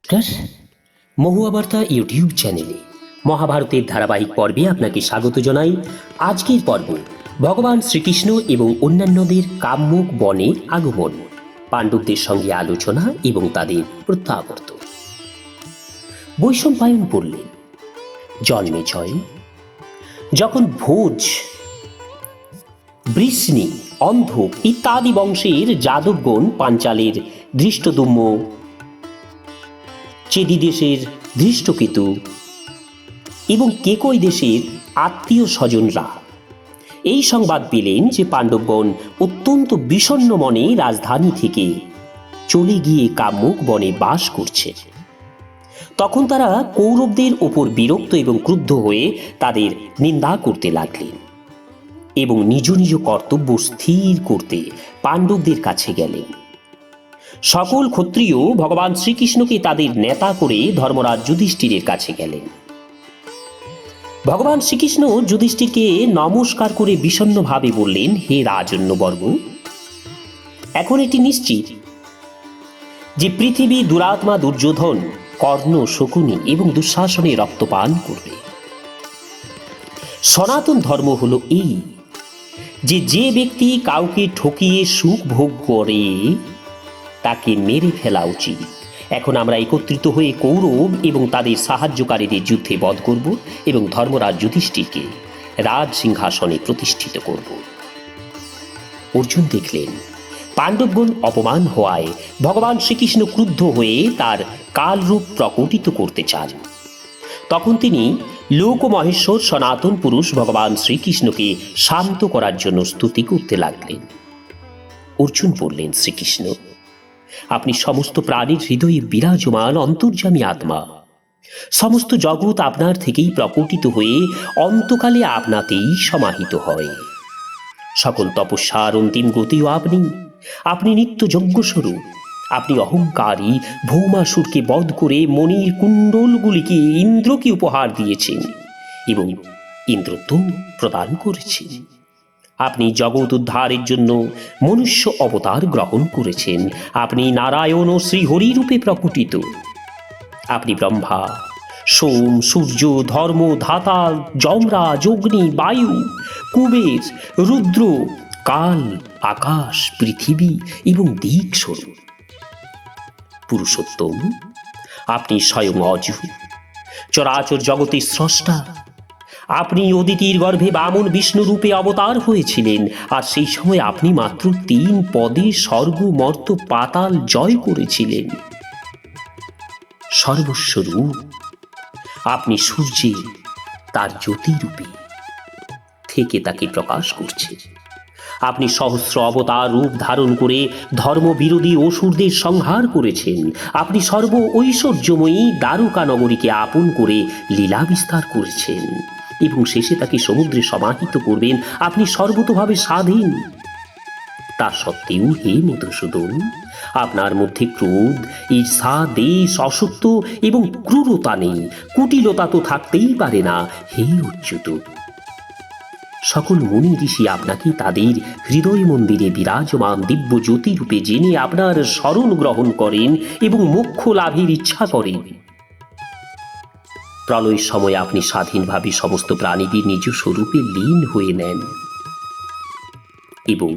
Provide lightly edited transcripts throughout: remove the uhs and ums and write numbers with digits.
নমস্কার, মহুয়া বার্তা ইউটিউব চ্যানেলে মহাভারতের ধারাবাহিক পর্বে আপনাকে স্বাগত জানাই। আজকের পর্ব ভগবান শ্রীকৃষ্ণ এবং অন্যান্যদের কাম্যক বনে আগমন, পাণ্ডবদের সঙ্গে আলোচনা এবং তাদের প্রত্যাবর্তন। বৈশম্পায়ন বললেন, জন্মেজয়, যখন ভোজ, বৃষ্ণি, অন্ধক ইত্যাদি বংশের যাদবগণ পাঞ্চালের ধৃষ্টদ্যুম্ন, চেদি দেশের ধৃষ্টকেতু এবং কেকই দেশের আত্মীয় স্বজনরা এই সংবাদ পেলেন যে পাণ্ডবগণ অত্যন্ত বিষণ্ণ মনে রাজধানী থেকে চলে গিয়ে কাম্যক বনে বাস করছে, তখন তারা কৌরবদের ওপর বিরক্ত এবং ক্রুদ্ধ হয়ে তাদের নিন্দা করতে লাগলেন এবং নিজ নিজ কর্তব্য স্থির করতে পাণ্ডবদের কাছে গেলেন। সকল ক্ষত্রিয় ভগবান শ্রীকৃষ্ণকে তাদের নেতা করে ধর্মরাজ যুধিষ্ঠিরের কাছে গেলেন। ভগবান শ্রীকৃষ্ণ যুধিষ্ঠিরকে নমস্কার করে বিষণ্ণভাবে বললেন, হে রাজন্যবর্গ, এখন এটি নিশ্চিত যে পৃথিবী দুরাত্মা দুর্যোধন, কর্ণ, শকুনি এবং দুঃশাসনে রক্তপান করবে। সনাতন ধর্ম হলো এই যে যে ব্যক্তি কাউকে ঠকিয়ে সুখ ভোগ করে তাকে মেরে ফেলা উচিত। এখন আমরা একত্রিত হয়ে কৌরব এবং তাদের সাহায্যকারীদের যুদ্ধে বধ করব এবং ধর্মরাজ যুধিষ্ঠিরকে রাজ সিংহাসনে প্রতিষ্ঠিত করব। অর্জুন দেখলেন পাণ্ডবগণ অপমান হওয়ায় ভগবান শ্রীকৃষ্ণ ক্রুদ্ধ হয়ে তার কালরূপ প্রকটিত করতে চান। তখন তিনি লোক মহেশ্বর সনাতন পুরুষ ভগবান শ্রীকৃষ্ণকে শান্ত করার জন্য স্তুতি করতে লাগলেন। অর্জুন বললেন, শ্রীকৃষ্ণ, আপনি সমস্ত প্রাণীর হৃদয়ে বিরাজমান অন্তর্যামী আত্মা। সমস্ত জগৎ আপনার থেকেই প্রকটিত হয়ে অন্তকালে আপনাতেই সমাহিত হয়। সকল তপস্যার অন্তিম গতিও আপনি। আপনি নিত্য যজ্ঞস্বরূপ। আপনি অহংকারী ভৌমাসুরকে বধ করে মণির কুণ্ডলগুলিকে ইন্দ্রকে উপহার দিয়েছেন এবং ইন্দ্রত্ব প্রদান করেছেন। আপনি জগৎ উদ্ধারের জন্য মনুষ্য অবতার গ্রহণ করেছেন। আপনি নারায়ণ ও শ্রীহরি রূপে প্রকটিত। আপনি ব্রহ্মা, সোম, সূর্য, ধর্ম, ধাতা, যমরাজ, অগ্নি, বায়ু, কুবের, রুদ্র, কাল, আকাশ, পৃথিবী এবং দিক স্বরূপ। পুরুষোত্তম, আপনি স্বয়ং অজ, চরাচর জগতের স্রষ্টা। আপনি অদিতির গর্ভে বামন বিষ্ণু রূপে অবতার হয়েছিলেন, আর সেই সময় আপনি মাত্র 3 পদে স্বর্গ, মর্ত, পাতাল জয় করেছিলেন। সর্বস্বরূপ আপনি সূর্যে তার জ্যোতিরূপে থেকে তাকে প্রকাশ করছে। আপনি সহস্র অবতার রূপ ধারণ করে ধর্মবিরোধী অসুরদের সংহার করেছেন। আপনি সর্ব ঐশ্বর্যময়ী দ্বারকা নগরীকে আপন করে লীলা বিস্তার করেছেন এবং শেষে তাকে সমুদ্রে সমাহিত করবেন। আপনি সর্বতোভাবে স্বাধীন। তা সত্ত্বেও হে মধুসূদন, আপনার মধ্যে ক্রোধ, ঈর্ষা, দেশ, অসত্য এবং ক্রূরতা নেই। কুটিলতা তো থাকতেই পারে না। হে অচ্যুত, সকল মুনি ঋষি আপনাকে তাদের হৃদয় মন্দিরে বিরাজমান দিব্য জ্যোতি রূপে জেনে আপনার শরণ গ্রহণ করেন এবং মোক্ষ লাভের ইচ্ছা করেন। প্রলয়ের সময় আপনি স্বাধীনভাবে সমস্ত প্রাণীদের নিজ স্বরূপে লীন হয়ে নেন এবং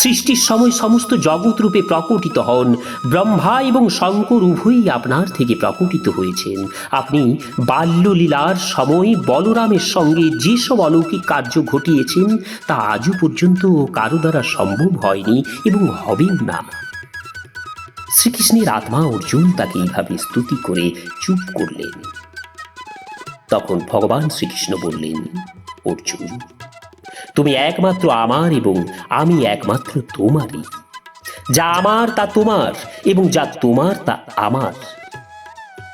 সৃষ্টির সময় সমস্ত জগৎ রূপে প্রকটিত হন। ব্রহ্মা এবং শঙ্কর উভয়ই আপনার থেকে প্রকটিত হয়েছেন। আপনি বাল্যলীলার সময় বলরামের সঙ্গে যেসব অলৌকিক কার্য ঘটিয়েছেন তা আজও পর্যন্ত কারো দ্বারা সম্ভব হয়নি এবং হবেও না। শ্রীকৃষ্ণের আত্মা অর্জুন তাকে এইভাবে স্তুতি করে চুপ করলেন। তখন ভগবান শ্রীকৃষ্ণ বললেন, অর্জুন, তুমি একমাত্র আমার এবং আমি একমাত্র তোমারই। যা আমার তা তোমার এবং যা তোমার তা আমার।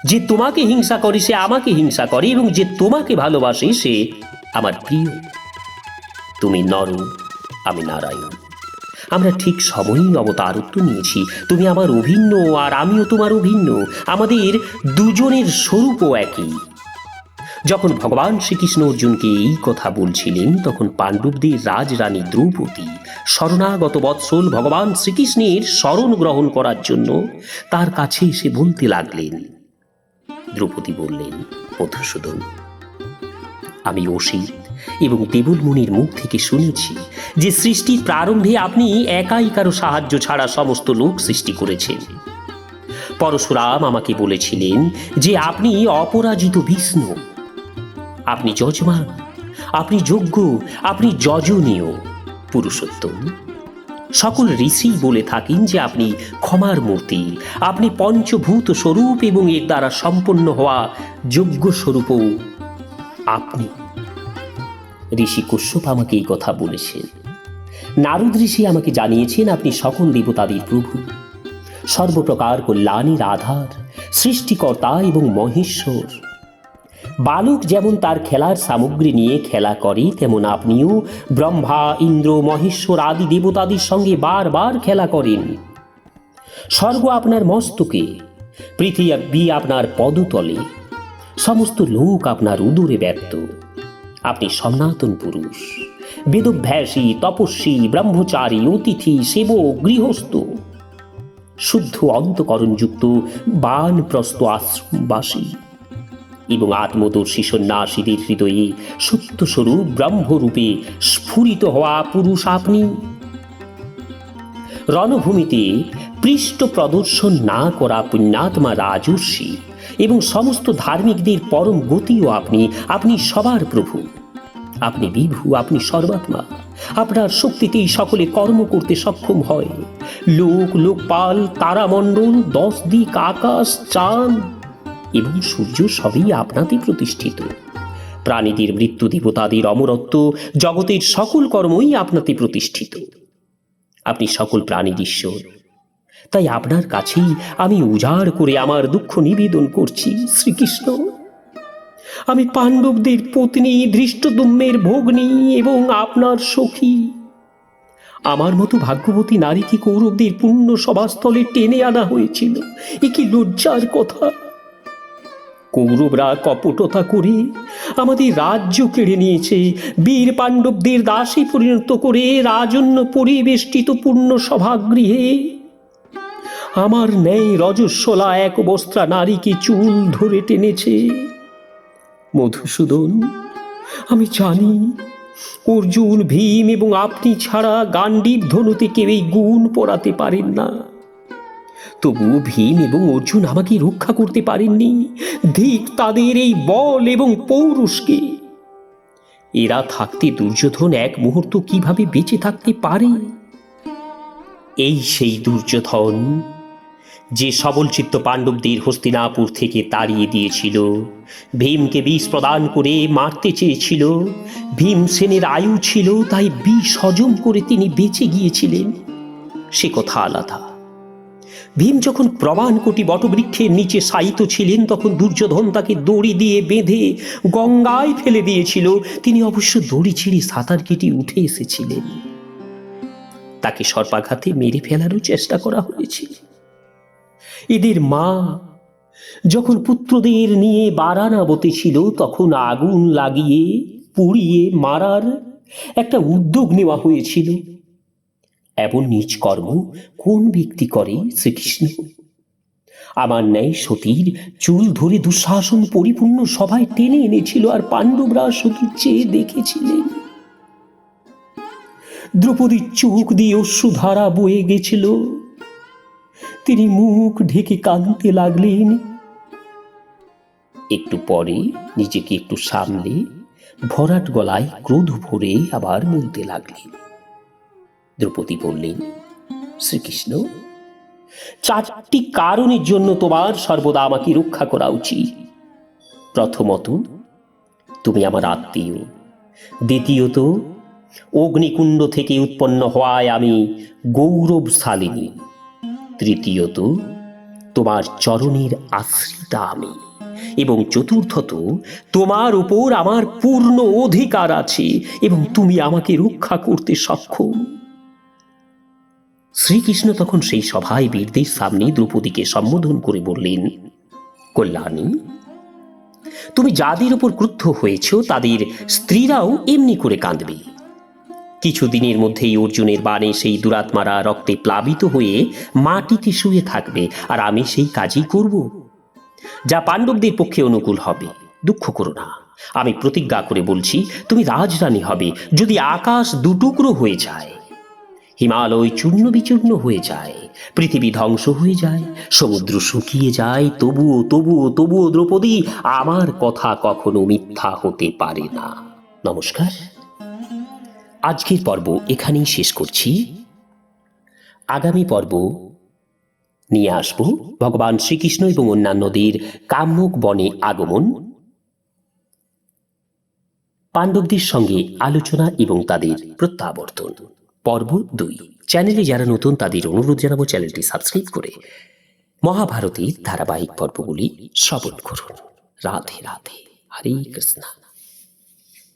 যে তোমাকে হিংসা করে সে আমাকে হিংসা করে এবং যে তোমাকে ভালোবাসে সে আমার প্রিয়। তুমি নর, আমি নারায়ণ। আমরা ঠিক সময়ই অবতারত্ব নিয়েছি। তুমি আমার অভিন্ন আর আমিও তোমার অভিন্ন। আমাদের দুজনের স্বরূপও একই। যখন ভগবান শ্রীকৃষ্ণ অর্জুনকে এই কথা বলছিলেন তখন পাণ্ডবদের রাজরানী দ্রৌপদী শরণাগত বৎসল ভগবান শ্রীকৃষ্ণের শরণ গ্রহণ করার জন্য তার কাছে এসে বলতে লাগলেন, দ্রৌপদী বললেন, মধুসূদন, আমি অসিত এবং দেবলমুনির মুখ থেকে শুনেছি যে সৃষ্টির প্রারম্ভে আপনি একাই কারো সাহায্য ছাড়া সমস্ত লোক সৃষ্টি করেছেন। পরশুরাম আমাকে বলেছিলেন যে আপনি অপরাজিত বিষ্ণু, আপনি যজমান, আপনি যোগ্য, আপনি যজনীয় পুরুষোত্তম। সকল ঋষি বলে থাকেন যে আপনি ক্ষমার মূর্তি, আপনি পঞ্চভূত স্বরূপ এবং এর দ্বারা সম্পন্ন হওয়া যোগ্য স্বরূপও আপনি। ঋষি কশ্যপ আমাকে এই কথা বলেছেন। নারদ ঋষি আমাকে জানিয়েছেন আপনি সকল দেবতাদের প্রভু, সর্বপ্রকার কল্যাণের আধার, সৃষ্টিকর্তা এবং মহেশ্বর। বালক যেমন তার খেলার সামগ্রী নিয়ে খেলা করে, তেমন আপনিও ব্রহ্মা, ইন্দ্র, মহেশ্বর আদি দেবতাদের সঙ্গে বারবার খেলা করেন। স্বর্গ আপনার মস্তকে, পৃথিবী আপনার পদতলে, সমস্ত লোক আপনার উদরে ব্যক্ত। আপনি সনাতন পুরুষ, বেদভ্যাসী, তপস্বী, ব্রহ্মচারী, অতিথি, সেবক, গৃহস্থ, শুদ্ধ অন্তকরণযুক্ত বানপ্রস্থ আশ্রমবাসী এবং আত্মদর্শী সন্ন্যাসীদের হৃদয়ে সত্যস্বরূপ ব্রহ্মরূপে স্ফুরিত হওয়া পুরুষ আপনি। রণভূমিতে পৃষ্ঠ প্রদর্শন না করা পুণ্যাত্মা রাজর্ষি এবং সমস্ত ধার্মিকদের পরম গতিও আপনি। আপনি সবার প্রভু, আপনি বিভু, আপনি সর্বাত্মা। আপনার শক্তিতেই সকলে কর্ম করতে সক্ষম হয়। লোক, লোকপাল, তারামণ্ডল, 10 দিক, আকাশ, চাঁদ এবং সূর্য সবই আপনাতে প্রতিষ্ঠিত। প্রাণীদের মৃত্যু, দেবতাদের অমরত্ব, জগতের সকল কর্মই আপনাতে প্রতিষ্ঠিত। আপনি সকল প্রাণীর ঈশ্বর। তাই আপনার কাছেই আমি উজাড় করে আমার দুঃখ নিবেদন করছি শ্রীকৃষ্ণ। আমি পাণ্ডবদের পত্নী, ধৃষ্টদ্যুম্নের ভগ্নী এবং আপনার সখী। আমার মতো ভাগ্যবতী নারীকে কৌরবদের পূর্ণ সভাস্থলে টেনে আনা হয়েছিল। এ কি লজ্জার কথা! কৌরবরা কপটতা করে আমাদের রাজ্য কেড়ে নিয়েছে, বীর পাণ্ডবদের দাসী পরিণত করে রাজন্য পরিবেষ্টিত পূর্ণ সভাগৃহে আমার ন্যায় রজস্বলা এক বস্ত্রা নারীকে চুল ধরে টেনেছে। মধুসূদন, আমি জানি অর্জুন, ভীম এবং আপনি ছাড়া গান্ডীব ধনুতে কেউ এই গুণ পড়াতে পারেন না। তবুও ভীম এবং অর্জুন আমাকে রক্ষা করতে পারেননি। ধিক তাদের এই বল এবং পৌরুষকে! এরা থাকতে দুর্যোধন এক মুহূর্ত কিভাবে বেঁচে থাকতে পারে? এই সেই দুর্যোধন যে সবলচিত্ত পাণ্ডবদের হস্তিনাপুর থেকে তাড়িয়ে দিয়েছিল, ভীমকে বিষ প্রদান করে মারতে চেয়েছিল। ভীমসেনের আয়ু ছিল, তাই বিষ হজম করে তিনি বেঁচে গিয়েছিলেন, সে কথা আলাদা। ভীম যখন প্রমাণকোটি বটবৃক্ষের নিচে শায়িত ছিলেন, তখন দুর্যোধন তাকে দড়ি দিয়ে বেঁধে গঙ্গায় ফেলে দিয়েছিল। তিনি অবশ্য দড়ি ছিঁড়ে সাঁতার কেটে উঠে এসেছিলেন। তাকে সর্পাঘাতে মেরে ফেলারও চেষ্টা করা হয়েছিল। এদের মা যখন পুত্রদের নিয়ে বারানাবতে ছিল, তখন আগুন লাগিয়ে পুড়িয়ে মারার একটা উদ্যোগ নেওয়া হয়েছিল। এমন নিজ কর্ম কোন ব্যক্তি করে শ্রীকৃষ্ণ? আমার ন্যায় সতীর চুল ধরে দুঃশাসন পরিপূর্ণ সভায় টেনে এনেছিল, আর পাণ্ডবরা শুধু চেয়ে দেখেছিলেন। দ্রৌপদীর চোখ দিয়ে অশ্রুধারা বয়ে গেছিল। তিনি মুখ ঢেকে কাঁদতে লাগলেন। একটু পরে নিজেকে একটু সামলে ভরাট গলায় ক্রোধ ভরে আবার বলতে লাগলেন। দ্রৌপদী বললেন, শ্রীকৃষ্ণ, 4টি কারণের জন্য তোমার সর্বদা আমাকে রক্ষা করা উচিত। প্রথমত, তুমি আমার আত্মীয়। দ্বিতীয়ত, অগ্নিকুণ্ড থেকে উৎপন্ন হওয়ায় আমি গৌরবশালিনী। তৃতীয়ত, তোমার চরণের আশ্রিতা আমি। এবং চতুর্থত, তোমার উপর আমার পূর্ণ অধিকার আছে এবং তুমি আমাকে রক্ষা করতে সক্ষম। শ্রীকৃষ্ণ তখন সেই সভায় বীরদের সামনে দ্রৌপদীকে সম্বোধন করে বললেন, কল্যাণী, তুমি যাদের উপর ক্রুদ্ধ হয়েছ তাদের স্ত্রীরাও এমনি করে কাঁদবে। কিছুদিনের মধ্যেই অর্জুনের বাণে সেই দুরাত্মারা রক্তে প্লাবিত হয়ে মাটিতে শুয়ে থাকবে, আর আমি সেই কাজই করব। যা পাণ্ডবদের পক্ষে অনুকূল হবে। দুঃখ করো না, আমি প্রতিজ্ঞা করে বলছি তুমি রাজরানী হবে। যদি আকাশ দুটুকরো হয়ে যায়, হিমালয় চূর্ণ বিচূর্ণ হয়ে যায়, পৃথিবী ধ্বংস হয়ে যায়, সমুদ্র শুকিয়ে যায়, তবুও তবুও তবুও দ্রৌপদী, আমার কথা কখনো মিথ্যা হতে পারে না। নমস্কার। আজকের পর্ব এখানেই শেষ করছি। আগামী পর্ব নিয়ে আসব ভগবান শ্রীকৃষ্ণ এবং অন্যান্যদের কাম্যক বনে আগমন, পাণ্ডবদের সঙ্গে আলোচনা এবং তাদের প্রত্যাবর্তন। পর্ব 2। চ্যানেলে যারা নতুন তাদের অনুরোধ জানাবো চ্যানেলটি সাবস্ক্রাইব করে মহাভারতের ধারাবাহিক পর্বগুলি শ্রবণ করুন। রাধে রাধে, হরে কৃষ্ণ।